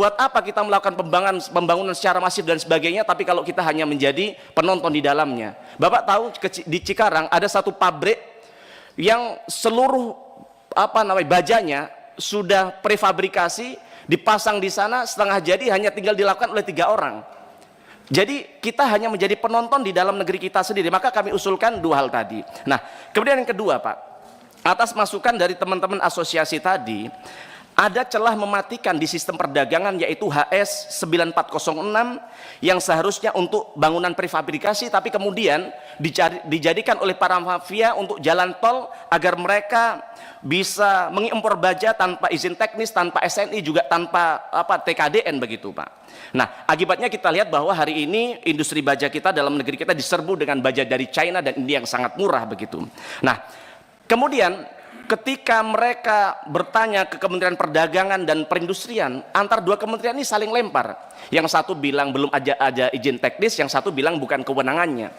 Buat apa kita melakukan pembangunan secara masif dan sebagainya, tapi kalau kita hanya menjadi penonton di dalamnya? Bapak tahu di Cikarang ada satu pabrik yang seluruh bajanya sudah prefabrikasi, dipasang di sana setengah jadi, hanya tinggal dilakukan oleh 3 orang. Jadi kita hanya menjadi penonton di dalam negeri kita sendiri. Maka kami usulkan 2 hal tadi. Nah, kemudian yang kedua, Pak, atas masukan dari teman-teman asosiasi tadi, ada celah mematikan di sistem perdagangan, yaitu HS 9406 yang seharusnya untuk bangunan prefabrikasi, tapi kemudian dijadikan oleh para mafia untuk jalan tol agar mereka bisa mengimpor baja tanpa izin teknis, tanpa SNI, juga tanpa TKDN begitu, Pak. Nah, akibatnya kita lihat bahwa hari ini industri baja kita dalam negeri kita diserbu dengan baja dari China dan India yang sangat murah begitu. Nah, kemudian ketika mereka bertanya ke Kementerian Perdagangan dan Perindustrian, antar 2 kementerian ini saling lempar. Yang satu bilang belum ada izin teknis, yang satu bilang bukan kewenangannya.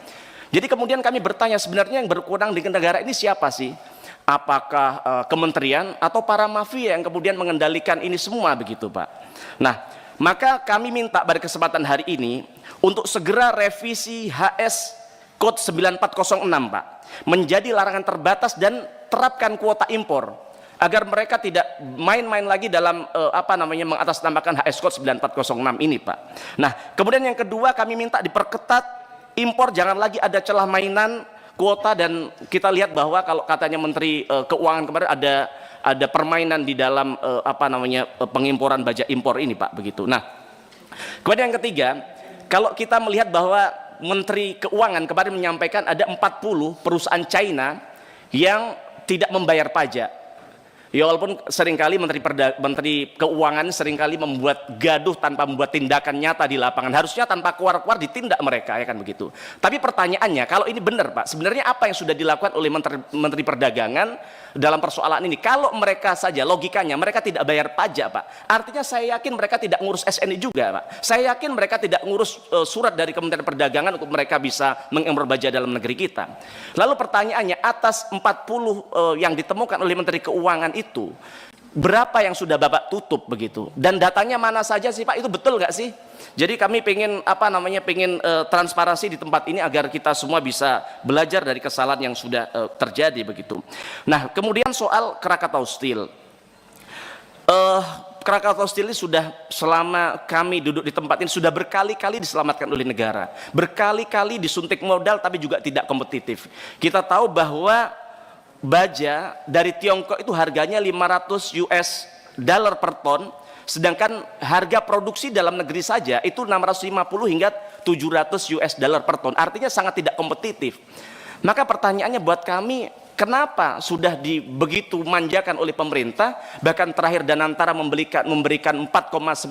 Jadi kemudian kami bertanya, sebenarnya yang berwenang di negara ini siapa sih? Apakah kementerian atau para mafia yang kemudian mengendalikan ini semua begitu, Pak? Nah, maka kami minta pada kesempatan hari ini untuk segera revisi HS Code 9406, Pak, menjadi larangan terbatas dan terapkan kuota impor agar mereka tidak main-main lagi dalam mengatasnamakan HS Code 9406 ini, Pak. Nah, kemudian yang kedua, kami minta diperketat impor, jangan lagi ada celah mainan kuota. Dan kita lihat bahwa kalau katanya Menteri Keuangan kemarin ada permainan di dalam pengimporan baja impor ini, Pak, begitu. Nah, kemudian yang ketiga, kalau kita melihat bahwa Menteri Keuangan kemarin menyampaikan ada 40 perusahaan China yang tidak membayar pajak. Ya, walaupun seringkali Menteri Keuangan seringkali membuat gaduh tanpa membuat tindakan nyata di lapangan. Harusnya tanpa keluar-keluar ditindak mereka, ya kan begitu. Tapi pertanyaannya, kalau ini benar, Pak, sebenarnya apa yang sudah dilakukan oleh Menteri Perdagangan dalam persoalan ini? Kalau mereka saja logikanya mereka tidak bayar pajak, Pak, artinya saya yakin mereka tidak ngurus SNI juga, Pak. Saya yakin mereka tidak ngurus surat dari Kementerian Perdagangan untuk mereka bisa mengimpor baja dalam negeri kita. Lalu pertanyaannya, atas 40 yang ditemukan oleh Menteri Keuangan itu, berapa yang sudah Bapak tutup begitu? Dan datanya mana saja sih, Pak? Itu betul nggak sih? Jadi kami pengen transparansi di tempat ini agar kita semua bisa belajar dari kesalahan yang sudah terjadi begitu. Nah, kemudian soal Krakatau Steel. Krakatau Steel ini sudah, selama kami duduk di tempat ini, sudah berkali-kali diselamatkan oleh negara, berkali-kali disuntik modal tapi juga tidak kompetitif. Kita tahu bahwa baja dari Tiongkok itu harganya 500 US dollar per ton, sedangkan harga produksi dalam negeri saja itu 650 hingga 700 US dollar per ton, artinya sangat tidak kompetitif. Maka pertanyaannya buat kami, kenapa sudah begitu manjakan oleh pemerintah, bahkan terakhir Danantara memberikan 4,9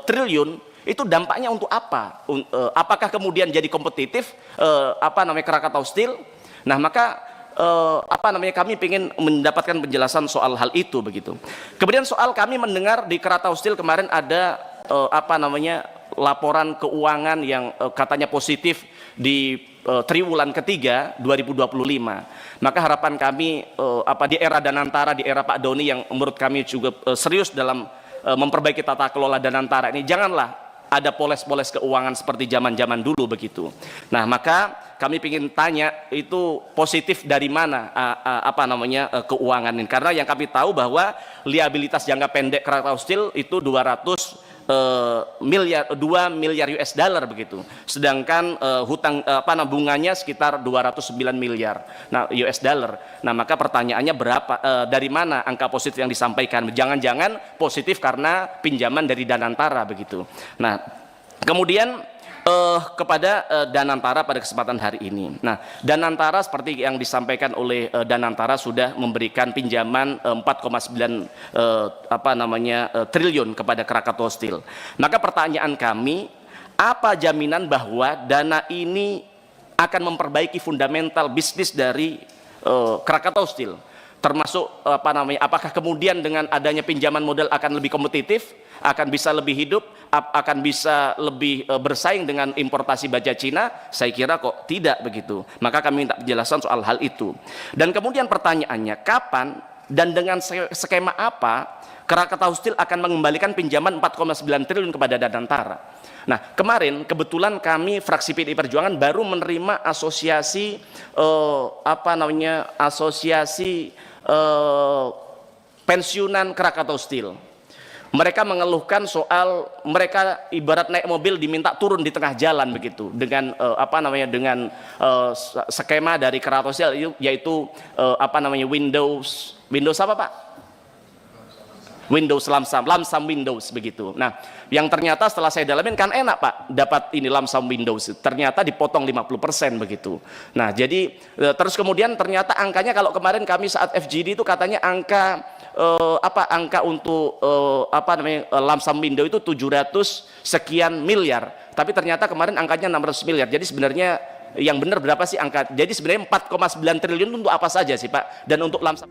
triliun, itu dampaknya untuk apa? Apakah kemudian jadi kompetitif Krakatau Steel? Nah, maka kami ingin mendapatkan penjelasan soal hal itu begitu. Kemudian soal kami mendengar di Krakatau Steel kemarin ada laporan keuangan yang katanya positif di triwulan ketiga 2025. Maka harapan kami di era Danantara, di era Pak Doni yang menurut kami juga serius dalam memperbaiki tata kelola Danantara ini, janganlah ada poles-poles keuangan seperti zaman-zaman dulu begitu. Nah, maka kami ingin tanya, itu positif dari mana keuangan ini? Karena yang kami tahu bahwa liabilitas jangka pendek Krakatau Steel itu 2 miliar US dollar begitu. Sedangkan bunganya sekitar 209 miliar US dollar. Nah, maka pertanyaannya berapa, dari mana angka positif yang disampaikan? Jangan-jangan positif karena pinjaman dari Danantara begitu. Nah, kemudian kepada Danantara pada kesempatan hari ini. Nah, Danantara seperti yang disampaikan oleh Danantara sudah memberikan pinjaman 4,9 triliun kepada Krakatau Steel. Maka pertanyaan kami, apa jaminan bahwa dana ini akan memperbaiki fundamental bisnis dari Krakatau Steel? Termasuk apakah kemudian dengan adanya pinjaman modal akan lebih kompetitif, akan bisa lebih hidup, akan bisa lebih bersaing dengan importasi baja Cina? Saya kira kok tidak begitu. Maka kami minta penjelasan soal hal itu. Dan kemudian pertanyaannya, kapan dan dengan skema apa Krakatau Steel akan mengembalikan pinjaman 4,9 triliun kepada Danantara. Nah, kemarin kebetulan kami fraksi PDI Perjuangan baru menerima asosiasi pensiunan Krakatau Steel. Mereka mengeluhkan soal mereka ibarat naik mobil diminta turun di tengah jalan begitu dengan dengan skema dari Krakatau Steel, yaitu Windows apa Pak? Windows lump sum Windows begitu. Nah, yang ternyata setelah saya dalamin kan enak Pak, dapat ini lump sum Windows. Ternyata dipotong 50% begitu. Nah, jadi terus kemudian ternyata angkanya kalau kemarin kami saat FGD itu katanya angka untuk lump sum Windows itu 700 sekian miliar. Tapi ternyata kemarin angkanya 600 miliar. Jadi sebenarnya yang benar berapa sih angka? Jadi sebenarnya 4,9 triliun untuk apa saja sih Pak? Dan untuk lump sum